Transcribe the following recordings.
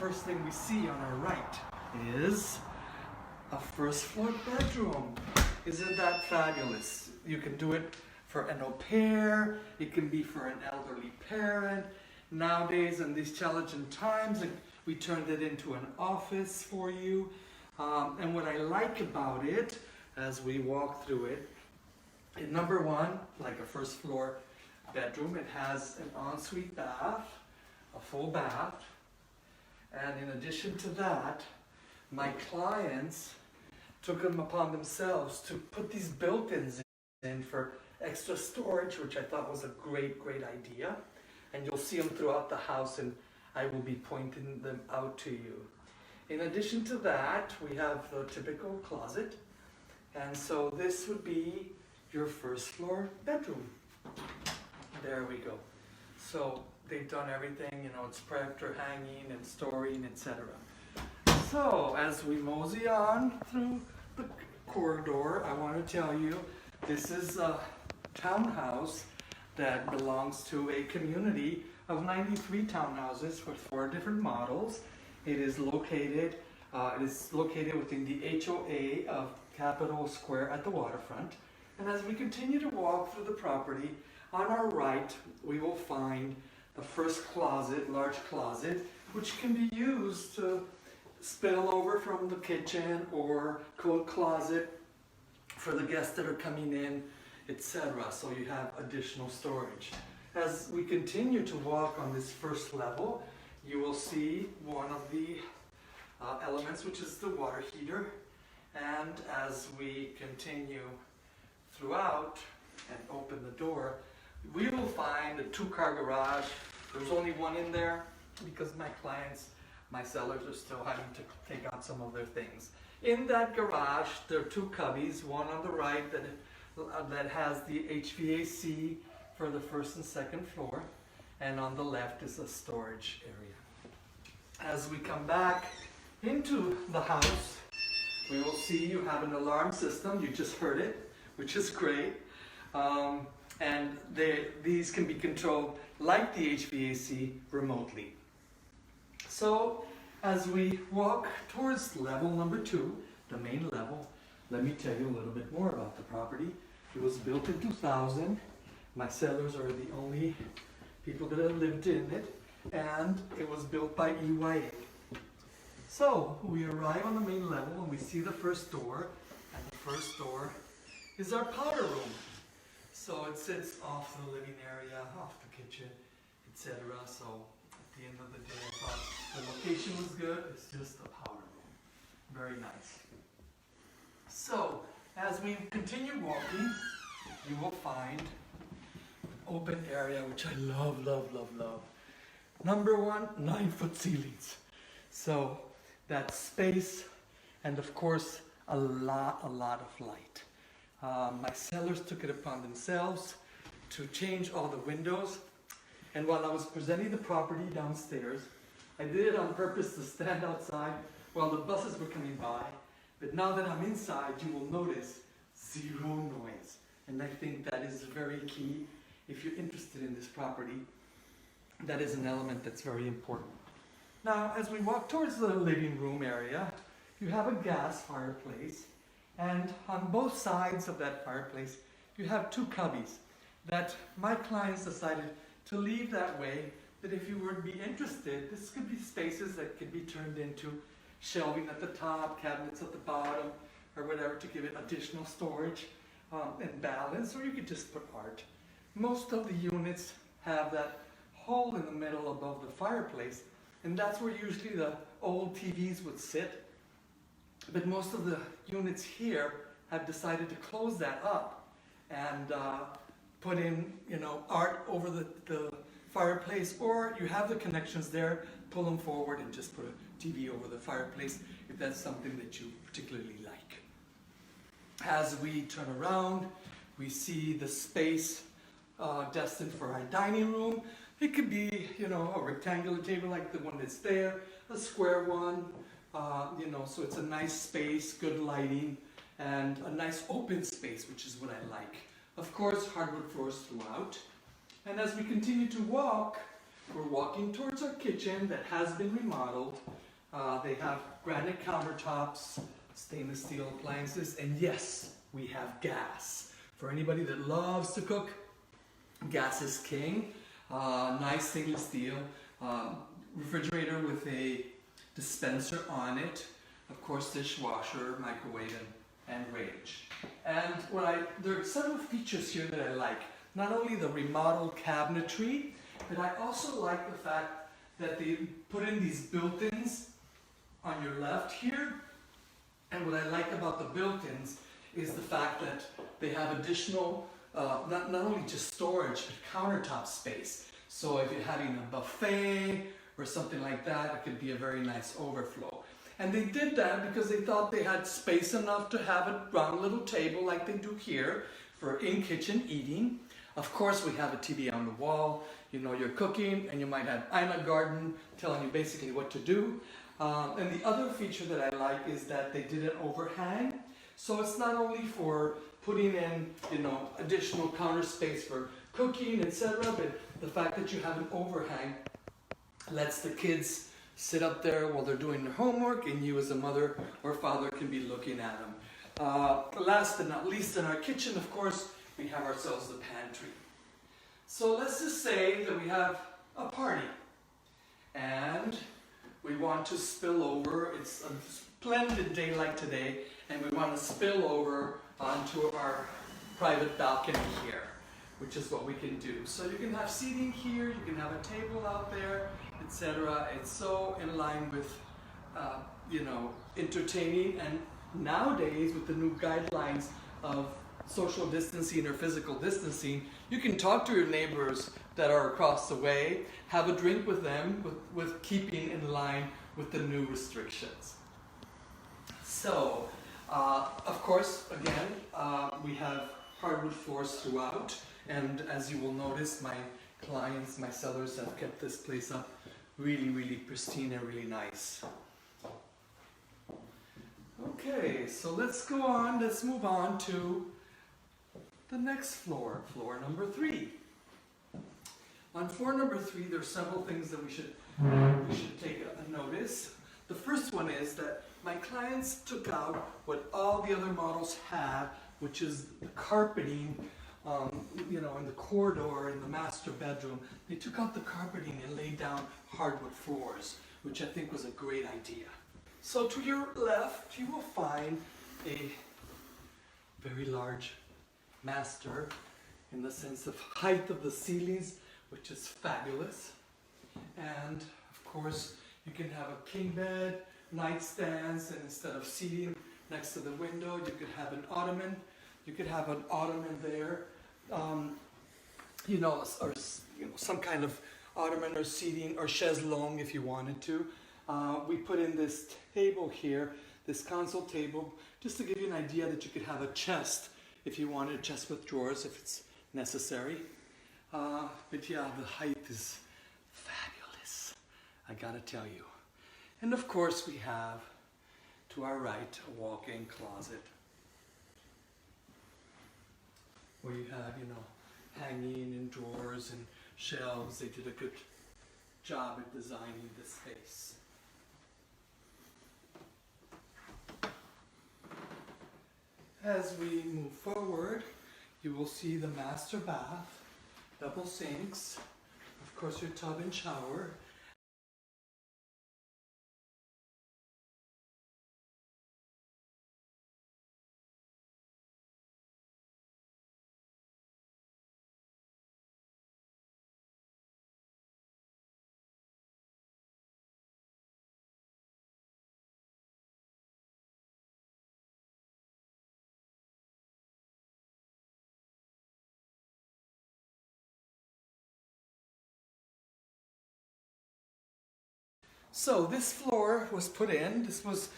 first thing we see on our right is a first floor bedroom. Isn't that fabulous? You can do it for an au pair, it can be for an elderly parent. Nowadays, in these challenging times, we turned it into an office for you. And what I like about it, as we walk through it, number one, like a first floor bedroom, it has an ensuite bath, a full bath. And in addition to that, my clients took them upon themselves to put these built-ins in for extra storage, which I thought was a great idea. And you'll see them throughout the house, and I will be pointing them out to you. In addition to that, we have the typical closet. And so this would be your first floor bedroom. There we go. So they've done everything, it's prepped for hanging and storing, etc. So as we mosey on through the corridor, I want to tell you, this is a townhouse that belongs to a community of 93 townhouses with 4 different models. It is located within the HOA of Capitol Square at the waterfront. And as we continue to walk through the property, on our right, we will find the first closet, large closet, which can be used to spill over from the kitchen or coat closet for the guests that are coming in, etc. So you have additional storage. As we continue to walk on this first level, you will see one of the elements, which is the water heater. And as we continue throughout and open the door, we will find a 2-car garage. There's only one in there because my sellers are still having to take out some of their things. In that garage, there are 2 cubbies, one on the right that has the HVAC for the first and second floor, and on the left is a storage area. As we come back into the house, we will see you have an alarm system. You just heard it, which is great. And these can be controlled like the HVAC remotely. So as we walk towards level number 2, the main level, let me tell you a little bit more about the property. It was built in 2000. My sellers are the only people that have lived in it, and it was built by EYA. So we arrive on the main level and we see the first door, and the first door is our powder room. So it sits off the living area, off the kitchen, etc. So at the end of the day, I thought the location was good. It's just a powder room. Very nice. So as we continue walking, you will find an open area, which I love. Number one, 9-foot ceilings. So that space, and of course, a lot of light. My sellers took it upon themselves to change all the windows. And while I was presenting the property downstairs, I did it on purpose to stand outside while the buses were coming by. But now that I'm inside, you will notice 0 noise. And I think that is very key. If you're interested in this property, that is an element that's very important. Now, as we walk towards the living room area, you have a gas fireplace. And on both sides of that fireplace, you have 2 cubbies that my clients decided to leave that way, that if you were to be interested, this could be spaces that could be turned into shelving at the top, cabinets at the bottom, or whatever, to give it additional storage and balance, or you could just put art. Most of the units have that hole in the middle above the fireplace, and that's where usually the old TVs would sit. But most of the units here have decided to close that up and put in, art over the fireplace, or you have the connections there, pull them forward and just put a TV over the fireplace if that's something that you particularly like. As we turn around, we see the space destined for our dining room. It could be, a rectangular table like the one that's there, a square one, so it's a nice space, good lighting, and a nice open space, which is what I like. Of course, hardwood floors throughout. And as we continue to walk, we're walking towards our kitchen that has been remodeled. They have granite countertops, stainless steel appliances, and yes, we have gas. For anybody that loves to cook, gas is king. Nice stainless steel refrigerator with a dispenser on it. Of course, dishwasher, microwave, and range. And there are several features here that I like. Not only the remodeled cabinetry, but I also like the fact that they put in these built-ins on your left here. And what I like about the built-ins is the fact that they have additional, not only just storage, but countertop space. So if you're having a buffet or something like that, it could be a very nice overflow. And they did that because they thought they had space enough to have a round little table like they do here for in-kitchen eating. Of course, we have a TV on the wall. You know, you're cooking and you might have Ina Garden telling you basically what to do. And the other feature that I like is that they did an overhang. So it's not only for putting in, you know, additional counter space for cooking, etc., but the fact that you have an overhang lets the kids sit up there while they're doing their homework, and you as a mother or father can be looking at them. Last but not least, in our kitchen, of course, we have ourselves the pantry. So let's just say that we have a party and we want to spill over. It's a splendid day like today, and we want to spill over onto our private balcony here, which is what we can do. So you can have seating here, you can have a table out there, etc. It's so in line with, you know, entertaining. And nowadays, with the new guidelines of social distancing or physical distancing, you can talk to your neighbors that are across the way, have a drink with them, with keeping in line with the new restrictions. So, of course, again, we have hardwood floors throughout, and as you will notice, my clients, my sellers have kept this place up really, really pristine and really nice. Okay, so let's go on, let's move on to the next floor, floor number 3. On floor number 3, there are several things that we should take a notice. The first one is that my clients took out what all the other models have, which is the carpeting, you know, in the corridor in the master bedroom. They took out the carpeting and laid down hardwood floors, which I think was a great idea. So to your left, you will find a very large master in the sense of height of the ceilings, which is fabulous. And of course, you can have a king bed, nightstands, and instead of seating next to the window, you could have an ottoman. You could have an ottoman there, you know, or you know, some kind of ottoman or seating or chaise longue if you wanted to. We put in this table here, this console table, just to give you an idea that you could have a chest if you wanted a chest with drawers if it's necessary. But yeah, the height is fabulous, I gotta tell you. And of course we have, to our right, a walk-in closet where you have, you know, hanging and drawers and shelves. They did a good job at designing this space. As we move forward, you will see the master bath, double sinks, of course your tub and shower. So this floor was put in, this was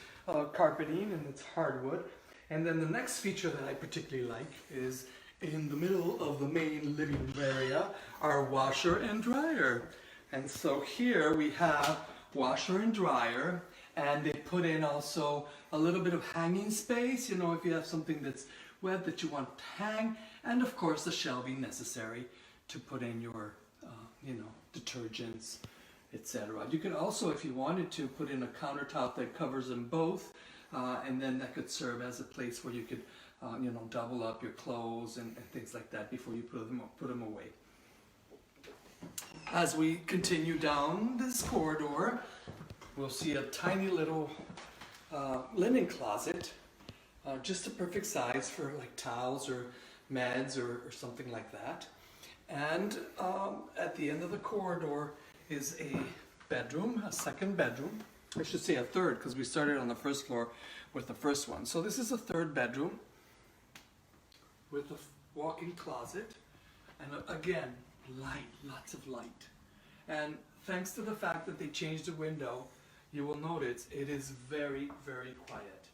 carpeting and it's hardwood. And then the next feature that I particularly like is in the middle of the main living room area, our washer and dryer. And so here we have washer and dryer, and they put in also a little bit of hanging space, you know, if you have something that's wet that you want to hang, and of course the shelving necessary to put in your, you know, detergents, etc. You could also, if you wanted to, put in a countertop that covers them both, and then that could serve as a place where you could, double up your clothes and things like that before you put them away. As we continue down this corridor, we'll see a tiny little linen closet, just a perfect size for like towels or meds or something like that. And at the end of the corridor is a bedroom, a second bedroom. I should say a third, because we started on the first floor with the first one. So this is a third bedroom with a walk-in closet. And again, light, lots of light. And thanks to the fact that they changed the window, you will notice it is very, very quiet.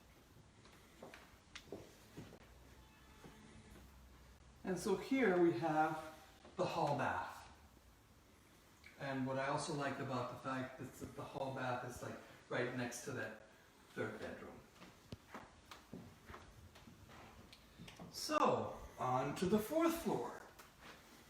And so here we have the hall bath. And what I also like about the fact that the hall bath is like right next to that third bedroom. So, on to the fourth floor.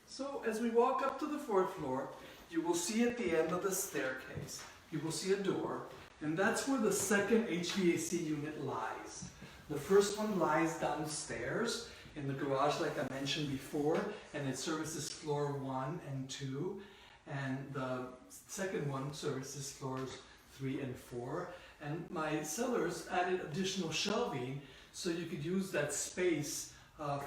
So as we walk up to the fourth floor, you will see at the end of the staircase, you will see a door, and that's where the second HVAC unit lies. The first one lies downstairs in the garage like I mentioned before, and it services floor 1 and 2, and the second one services floors 3 and 4. And my sellers added additional shelving so you could use that space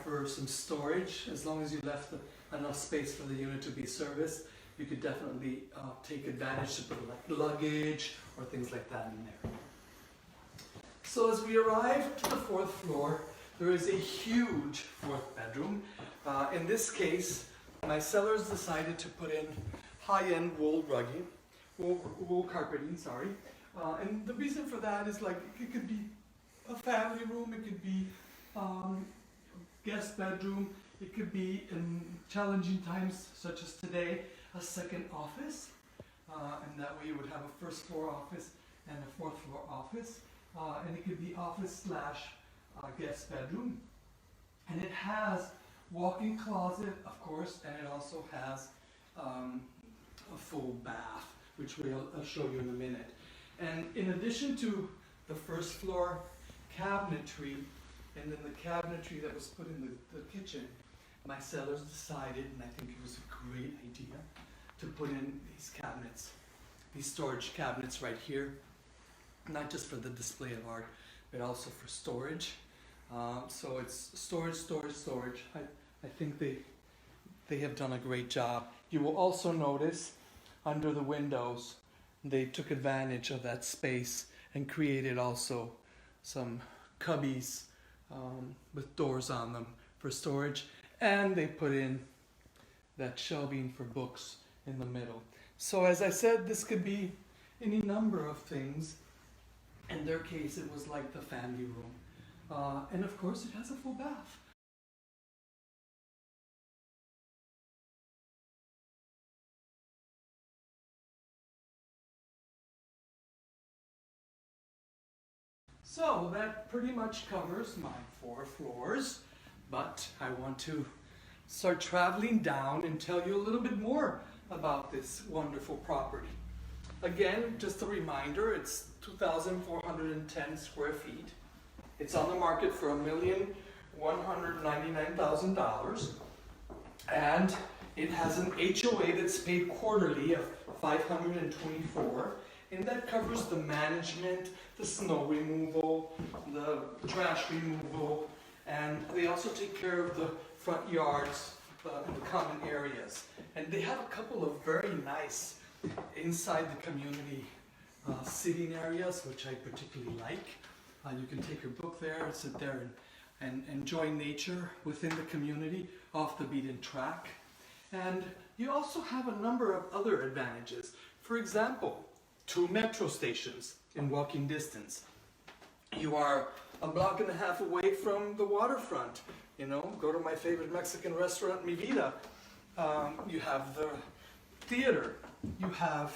for some storage. As long as you left enough space for the unit to be serviced, you could definitely take advantage to put like luggage or things like that in there. So as we arrive to the fourth floor, there is a huge fourth bedroom. In this case, my sellers decided to put in high-end wool carpeting, sorry. And the reason for that is like it could be a family room, it could be guest bedroom, it could be in challenging times such as today, a second office. And that way you would have a first floor office and a fourth floor office. And it could be office slash guest bedroom. And it has walk-in closet, of course, and it also has a full bath, which I'll show you in a minute. And in addition to the first floor cabinetry, and then the cabinetry that was put in the kitchen, my sellers decided, and I think it was a great idea, to put in these cabinets, these storage cabinets right here, not just for the display of art, but also for storage. So it's storage. I think they have done a great job. You will also notice under the windows, they took advantage of that space and created also some cubbies with doors on them for storage. And they put in that shelving for books in the middle. So as I said, this could be any number of things. In their case, it was like the family room. And of course, it has a full bath. So that pretty much covers my 4 floors, but I want to start traveling down and tell you a little bit more about this wonderful property. Again, just a reminder, it's 2,410 square feet. It's on the market for $1,199,000, and it has an HOA that's paid quarterly of $524, and that covers the management, the snow removal, the trash removal, and they also take care of the front yards, the common areas. And they have a couple of very nice inside the community sitting areas, which I particularly like. You can take your book there, sit there and enjoy nature within the community, off the beaten track. And you also have a number of other advantages. For example, 2 metro stations in walking distance. You are a block and a half away from the waterfront. You know, go to my favorite Mexican restaurant, Mi Vida. You have the theater. You have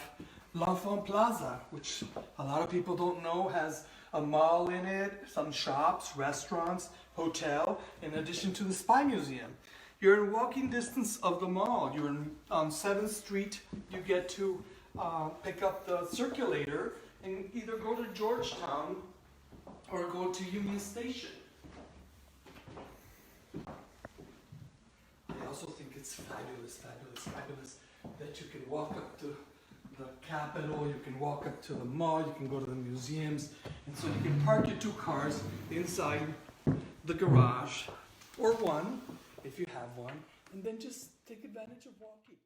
L'Enfant Plaza, which a lot of people don't know has a mall in it, some shops, restaurants, hotel, in addition to the Spy Museum. You're in walking distance of the mall. You're on 7th Street. You get to pick up the circulator and either go to Georgetown or go to Union Station. I also think it's fabulous that you can walk up to the Capitol, you can walk up to the mall, you can go to the museums, and so you can park your 2 cars inside the garage, or one, if you have one, and then just take advantage of walking.